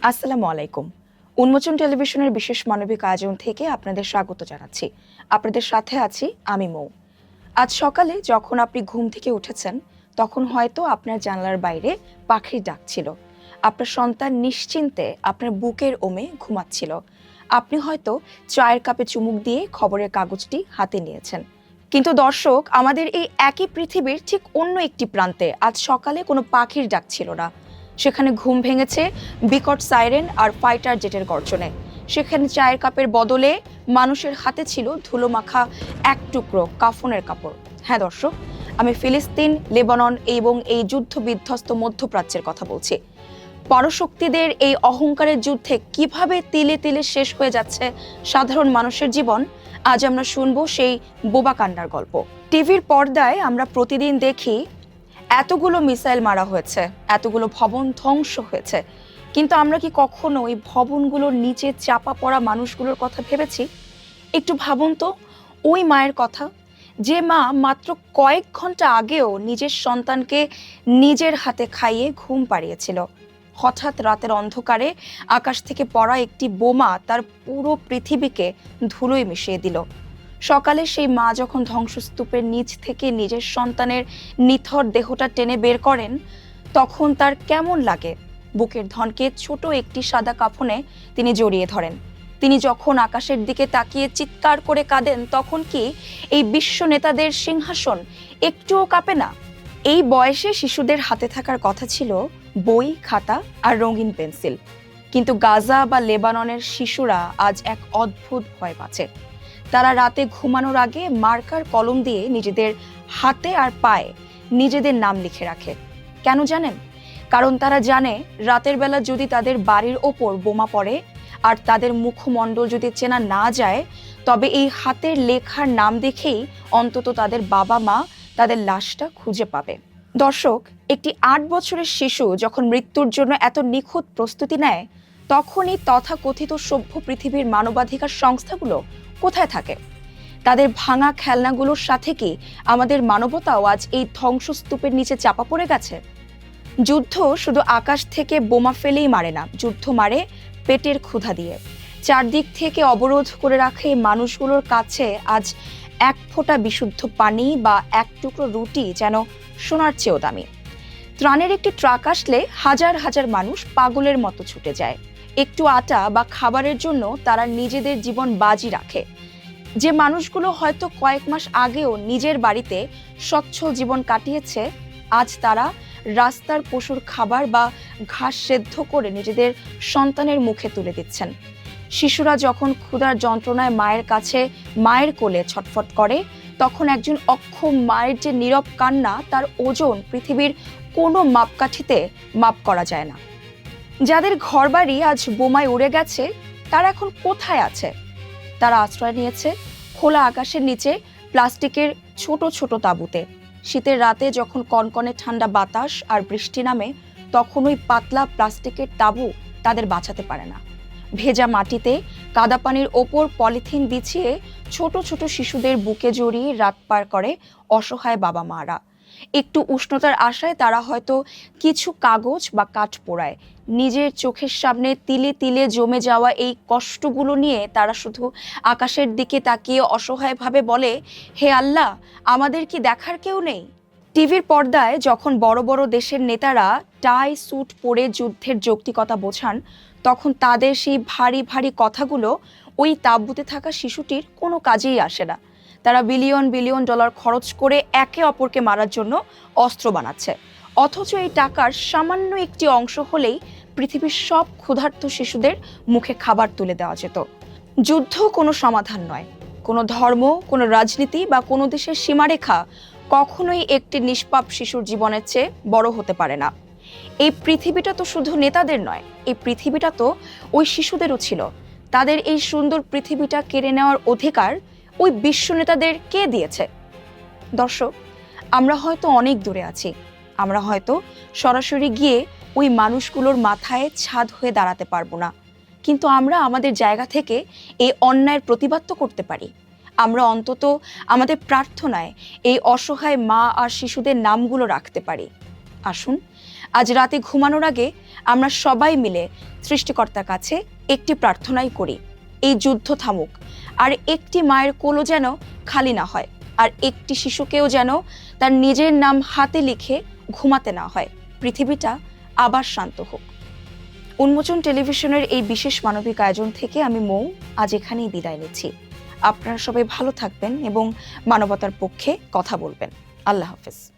আসসালামু আলাইকুম। উন্মোচন টেলিভিশনের বিশেষ মানবিক আয়োজন থেকে আপনাদের স্বাগত জানাচ্ছি। আপনাদের সাথে আছি আমি মৌ। আজ সকালে যখন আপনি ঘুম থেকে উঠেছেন, তখন হয়তো আপনার জানলার বাইরে পাখির ডাক ছিল। আপনার সন্তান নিশ্চিন্তে আপনার বুকের ওমে ঘুমাচ্ছিল। আপনি হয়তো চায়ের কাপে চুমুক দিয়ে খবরের কাগজটি হাতে নিয়েছেন। কিন্তু দর্শক, আমাদের এই একই পৃথিবীর ঠিক অন্য একটি প্রান্তে আজ সকালে কোনো পাখির ডাক ছিল না। সেখানে ঘুম ভেঙেছে বিকট সাইরেন আর ফাইটার জেটের গর্জনে। সেখানে চায়ের কাপের বদলে মানুষের হাতে ছিল ধুলোমাখা এক টুকরো কাফনের কাপড়। হ্যাঁ দর্শক, আমি ফিলিস্তিন, লেবানন এবং এই যুদ্ধ বিধ্বস্ত মধ্যপ্রাচ্যের কথা বলছি। পরশক্তিদের এই অহংকারের যুদ্ধে কিভাবে তিলে তিলে শেষ হয়ে যাচ্ছে সাধারণ মানুষের জীবন, আজ আমরা শুনবো সেই বোবা কান্নার গল্প। টিভির পর্দায় আমরা প্রতিদিন দেখি এতগুলো মিসাইল মারা হয়েছে, এতগুলো ভবন ধ্বংস হয়েছে, কিন্তু আমরা কি কখনো ওই ভবনগুলোর নিচে চাপা পড়া মানুষগুলোর কথা ভেবেছি? একটু ভাবুন তো ওই মায়ের কথা, যে মা মাত্র কয়েক ঘন্টা আগেও নিজের সন্তানকে নিজের হাতে খাইয়ে ঘুম পাড়িয়েছিল। হঠাৎ রাতের অন্ধকারে আকাশ থেকে পড়া একটি বোমা তার পুরো পৃথিবীকে ধুলোয় মিশিয়ে দিল। সকালে সেই মা যখন ধ্বংসস্তূপের নিচ থেকে নিজের সন্তানের নিথর দেহটা টেনে বের করেন, তখন তার কেমন লাগে? বুকের ধনকে ছোট একটি সাদা কাফনে তিনি জড়িয়ে ধরেন। তিনি যখন আকাশের দিকে তাকিয়ে চিৎকার করে কাঁদেন, তখন কি এই বিশ্ব নেতাদের সিংহাসন একটুও কাঁপে না? এই বয়সে শিশুদের হাতে থাকার কথা ছিল বই, খাতা আর রঙিন পেন্সিল, কিন্তু গাজা বা লেবাননের শিশুরা আজ এক অদ্ভুত ভয় পাচ্ছে। তারা রাতে ঘুমানোর আগে মার্কার কলম দিয়ে নিজেদের হাতে আর পায়ে নিজেদের নাম লিখে রাখে। কেন জানেন? কারণ তারা জানে রাতের বেলা যদি তাদের বাড়ির ওপর বোমা পড়ে আর তাদের মুখমণ্ডল যদি চেনা না যায়, তবে এই হাতের লেখার নাম দেখেই অন্তত তাদের বাবা মা তাদের লাশটা খুঁজে পাবে। দর্শক, একটি ৮ বছরের শিশু যখন মৃত্যুর জন্য এত নিখুঁত প্রস্তুতি নেয়, তখনই তথাকথিত সভ্য পৃথিবীর মানবাধিকার সংস্থাগুলো কোথায় থাকে? তাদের ভাঙা খেলনাগুলোর সাথে কি আমাদের মানবতাও আজ এই ধ্বংসস্তূপের নিচে চাপা পড়ে গেছে? যুদ্ধ শুধু আকাশ থেকে বোমা ফেলেই মারে না, যুদ্ধ মারে পেটের ক্ষুধা দিয়ে। চারদিক থেকে অবরোধ করে রাখে মানুষগুলোর কাছে আজ এক ফোঁটা বিশুদ্ধ পানি বা এক টুকরো রুটি যেন সোনার চেয়েও দামি। ত্রাণের একটি ট্রাক আসলে হাজার হাজার মানুষ পাগলের মতো ছুটে যায়। একটু আটা বা খাবারের জন্য তারা নিজেদের জীবন বাজি রাখে। যে মানুষগুলো হয়তো কয়েক মাস আগেও নিজের বাড়িতে সচ্ছল জীবন কাটিয়েছে, আজ তারা রাস্তার পশুর খাবার বা ঘাস সেদ্ধ করে নিজেদের সন্তানের মুখে তুলে দিচ্ছেন। শিশুরা যখন ক্ষুধার যন্ত্রণায় মায়ের কাছে মায়ের কোলে ছটফট করে, তখন একজন অক্ষম মায়ের যে নীরব কান্না, তার ওজন পৃথিবীর কোনো মাপকাঠিতে মাপ করা যায় না। যাদের ঘরবাড়ি আজ বোমায় উড়ে গেছে, তারা এখন কোথায় আছে? তারা আশ্রয় নিয়েছে খোলা আকাশের নিচে প্লাস্টিকের ছোট ছোট তাঁবুতে। শীতের রাতে যখন কনকনে ঠান্ডা বাতাস আর বৃষ্টি নামে, তখন ওই পাতলা প্লাস্টিকের তাঁবু তাদের বাঁচাতে পারে না। ভেজা মাটিতে কাদা পানির ওপর পলিথিন বিছিয়ে ছোট ছোট শিশুদের বুকে জড়িয়ে রাত পার করে অসহায় বাবা মারা। একটু উষ্ণতার আশায় তারা হয়তো কিছু কাগজ বা কাঠ পোড়ায়। নিজের চোখের সামনে তিলে তিলে জমে যাওয়া এই কষ্টগুলো নিয়ে তারা শুধু আকাশের দিকে তাকিয়ে অসহায়ভাবে বলে, হে আল্লাহ, আমাদের কি দেখার কেউ নেই? টিভির পর্দায় যখন বড় বড় দেশের নেতারা টাই স্যুট পরে যুদ্ধের যৌক্তিকতা বোঝান, তখন তাদের সেই ভারী ভারী কথাগুলো ওই তাঁবুতে থাকা শিশুটির কোনো কাজেই আসে না। তারা বিলিয়ন বিলিয়ন ডলার খরচ করে একে অপরকে মারার জন্য অস্ত্র বানাচ্ছে, অথচ এই টাকার সামান্য একটি অংশ হলেই পৃথিবীর সব ক্ষুধার্ত শিশুদের মুখে খাবার তুলে দেওয়া যেত। যুদ্ধ কোনো সমাধান নয়। কোনো ধর্ম, কোনো রাজনীতি বা কোনো দেশের সীমারেখা কখনোই একটি নিষ্পাপ শিশুর জীবনের চেয়ে বড় হতে পারে না। এই পৃথিবীটা তো শুধু নেতাদের নয়, এই পৃথিবীটা তো ওই শিশুদেরও ছিল। তাদের এই সুন্দর পৃথিবীটা কেড়ে নেওয়ার অধিকার ওই বিশ্ব নেতাদের কে দিয়েছে? দর্শক, আমরা হয়তো অনেক দূরে আছি, আমরা হয়তো সরাসরি গিয়ে ওই মানুষগুলোর মাথায় ছাদ হয়ে দাঁড়াতে পারবো না, কিন্তু আমরা আমাদের জায়গা থেকে এই অন্যায়ের প্রতিবাদ তো করতে পারি। আমরা অন্তত আমাদের প্রার্থনায় এই অসহায় মা আর শিশুদের নামগুলো রাখতে পারি। আসুন আজ রাতে ঘুমানোর আগে আমরা সবাই মিলে সৃষ্টিকর্তার কাছে একটি প্রার্থনাই করি, এই যুদ্ধ থামুক, আর একটি মায়ের কোলও যেন খালি না হয়, আর একটি শিশুকেও যেন তার নিজের নাম হাতে লিখে ঘুমাতে না হয়। পৃথিবীটা আবার শান্ত হোক। উন্মোচন টেলিভিশনের এই বিশেষ মানবিক আয়োজন থেকে আমি মৌ আজ এখানেই বিদায় নিচ্ছি। আপনারা সবাই ভালো থাকবেন এবং মানবতার পক্ষে কথা বলবেন। আল্লাহ হাফেজ।